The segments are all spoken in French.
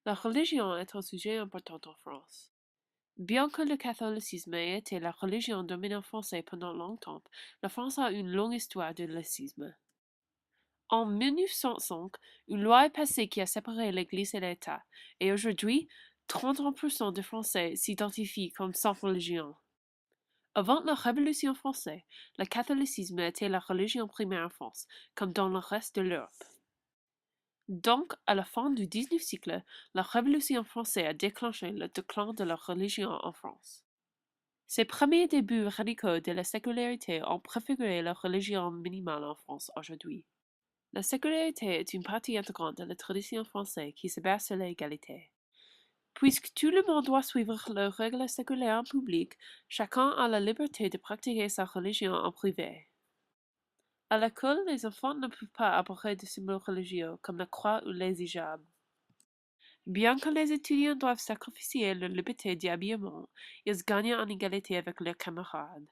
La religion est un sujet important en France. Bien que le catholicisme ait été la religion dominante française pendant longtemps, la France a une longue histoire de laïcisme. En 1905, une loi est passée qui a séparé l'Église et l'État, et aujourd'hui, 30% de Français s'identifient comme sans religion. Avant la Révolution française, le catholicisme était la religion primaire en France, comme dans le reste de l'Europe. Donc, à la fin du XIXe siècle, la Révolution française a déclenché le déclin de la religion en France. Ces premiers débuts radicaux de la sécularité ont préfiguré la religion minimale en France aujourd'hui. La sécularité est une partie intégrante de la tradition française qui se base sur l'égalité. Puisque tout le monde doit suivre les règles séculaires en public, chacun a la liberté de pratiquer sa religion en privé. À l'école, les enfants ne peuvent pas aborder de symboles religieux comme la croix ou les hijabs. Bien que les étudiants doivent sacrifier leur liberté d'habillement, ils gagnent en égalité avec leurs camarades.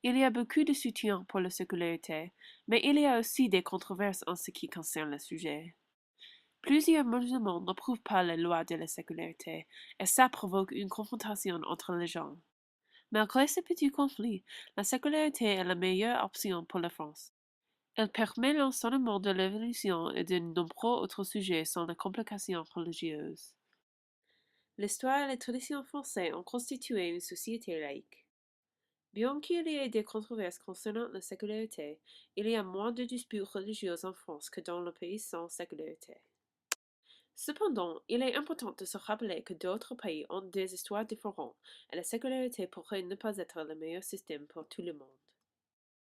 Il y a beaucoup de soutien pour la sécularité, mais il y a aussi des controverses en ce qui concerne le sujet. Plusieurs musulmans n'approuvent pas les lois de la sécularité, et ça provoque une confrontation entre les gens. Malgré ce petit conflit, la sécularité est la meilleure option pour la France. Elle permet l'enseignement de l'évolution et de nombreux autres sujets sans les complications religieuses. L'histoire et les traditions françaises ont constitué une société laïque. Bien qu'il y ait des controverses concernant la sécularité, il y a moins de disputes religieuses en France que dans le pays sans sécularité. Cependant, il est important de se rappeler que d'autres pays ont des histoires différentes et la sécularité pourrait ne pas être le meilleur système pour tout le monde.